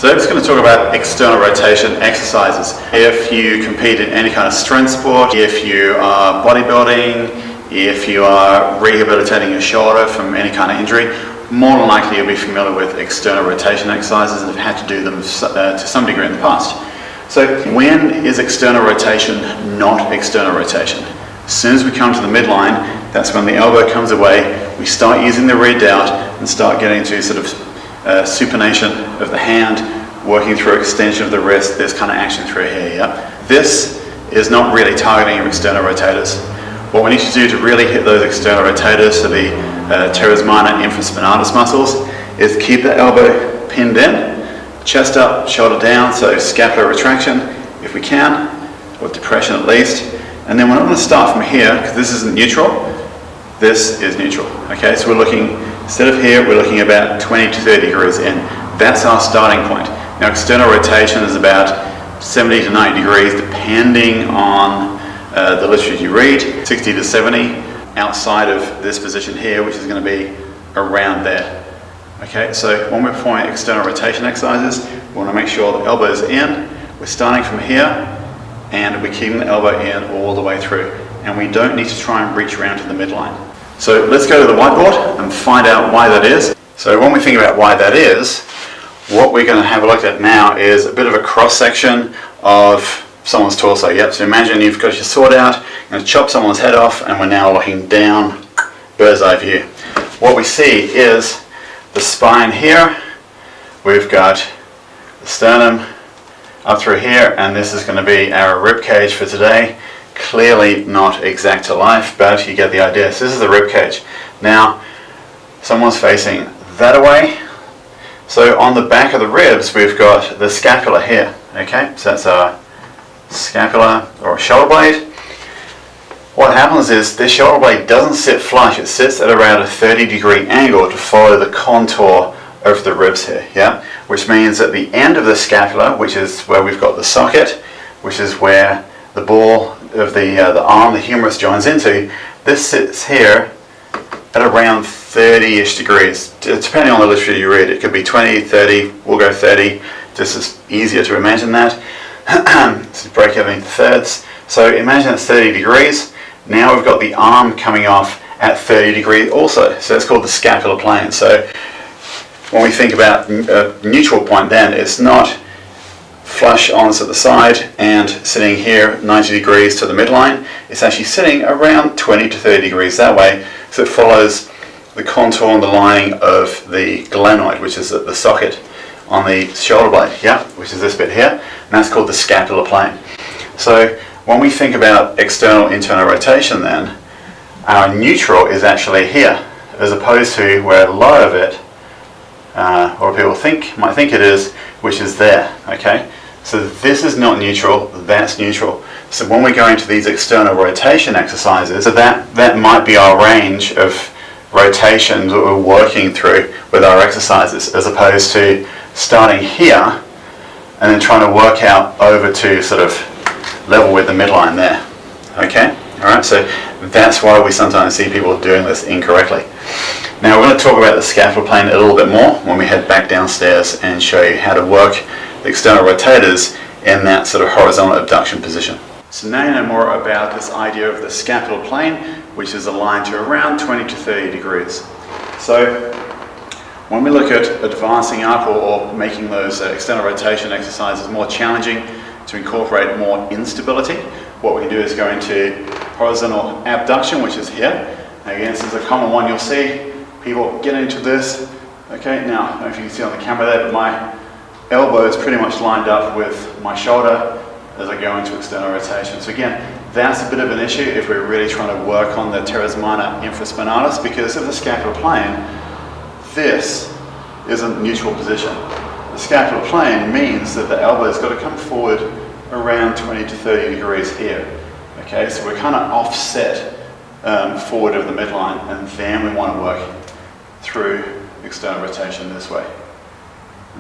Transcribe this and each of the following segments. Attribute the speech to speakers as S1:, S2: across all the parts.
S1: So I'm just going to talk about external rotation exercises. If you compete in any kind of strength sport, if you are bodybuilding, if you are rehabilitating your shoulder from any kind of injury, more than likely you'll be familiar with external rotation exercises and have had to do them to some degree in the past. So when is external rotation not external rotation? As soon as we come to the midline, that's when the elbow comes away, we start using the rear delt and start getting to sort of supination of the hand, working through extension of the wrist, this kind of action through here, yeah? This is not really targeting your external rotators. What we need to do to really hit those external rotators, so the teres minor and infraspinatus muscles, is keep the elbow pinned in, chest up, shoulder down, so scapular retraction if we can, or depression at least. And then we're not going to start from here, because this isn't neutral, this is neutral. Okay, so we're looking, instead of here, we're looking about 20 to 30 degrees in. That's our starting point. Now external rotation is about 70 to 90 degrees, depending on the literature you read, 60 to 70 outside of this position here, which is going to be around there. Okay, so when we're performing external rotation exercises, we want to make sure the elbow is in. We're starting from here, and we're keeping the elbow in all the way through. And we don't need to try and reach around to the midline. So let's go to the whiteboard and find out why that is. So when we think about why that is, what we're going to have a look at now is a bit of a cross-section of someone's torso. Yep, so imagine you've got your sword out, you're going to chop someone's head off, and we're now looking down, bird's eye view. What we see is the spine here, we've got the sternum up through here, and this is going to be our rib cage for today. Clearly not exact to life, but you get the idea. So this is the rib cage. Now, someone's facing that away. So on the back of the ribs, we've got the scapula here. Okay, so that's our scapula or shoulder blade. What happens is this shoulder blade doesn't sit flush, it sits at around a 30-degree angle to follow the contour of the ribs here, yeah? Which means at the end of the scapula, which is where we've got the socket, which is where the ball of the arm, the humerus joins into, this sits here at around 30-ish degrees. Depending on the literature you read, it could be 20, 30, we'll go 30, just as easier to imagine that. So break everything into thirds. So imagine it's 30 degrees. Now we've got the arm coming off at 30 degrees also. So it's called the scapular plane. So when we think about a neutral point, then it's not flush on to the side and sitting here 90 degrees to the midline. It's actually sitting around 20 to 30 degrees that way. So it follows the contour and the lining of the glenoid, which is the socket on the shoulder blade, yeah, which is this bit here, and that's called the scapular plane. So when we think about external internal rotation, then our neutral is actually here, as opposed to where a lot of it, or people might think it is, which is there. Okay, so this is not neutral, that's neutral. So when we go into these external rotation exercises, so that might be our range of rotations that we're working through with our exercises, as opposed to starting here and then trying to work out over to sort of level with the midline there. Okay, all right, so that's why we sometimes see people doing this incorrectly. Now we're going to talk about the scapular plane a little bit more when we head back downstairs and show you how to work the external rotators in that sort of horizontal abduction position. So now you know more about this idea of the scapular plane, which is aligned to around 20 to 30 degrees. So when we look at advancing up or making those external rotation exercises more challenging to incorporate more instability, what we can do is go into horizontal abduction, which is here. Again, this is a common one you'll see. People get into this. Okay, now, I don't know if you can see on the camera there, but my elbow is pretty much lined up with my shoulder as I go into external rotation. So again, that's a bit of an issue if we're really trying to work on the teres minor infraspinatus, because of the scapular plane, this is a neutral position. The scapular plane means that the elbow's got to come forward around 20 to 30 degrees here. Okay, so we're kind of offset forward of the midline, and then we want to work through external rotation this way.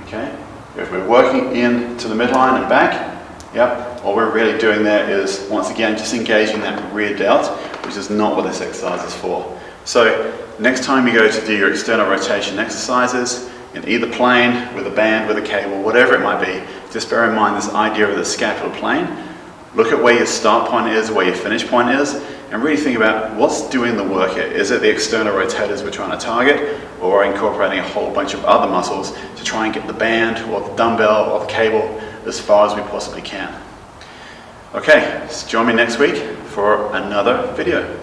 S1: Okay, if we're working into the midline and back, yep, all we're really doing there is, once again, just engaging that rear delt, which is not what this exercise is for. So next time you go to do your external rotation exercises, in either plane, with a band, with a cable, whatever it might be. Just bear in mind this idea of the scapular plane. Look at where your start point is, where your finish point is, and really think about what's doing the work here. Is it the external rotators we're trying to target, or incorporating a whole bunch of other muscles to try and get the band or the dumbbell or the cable as far as we possibly can? Okay, so join me next week for another video.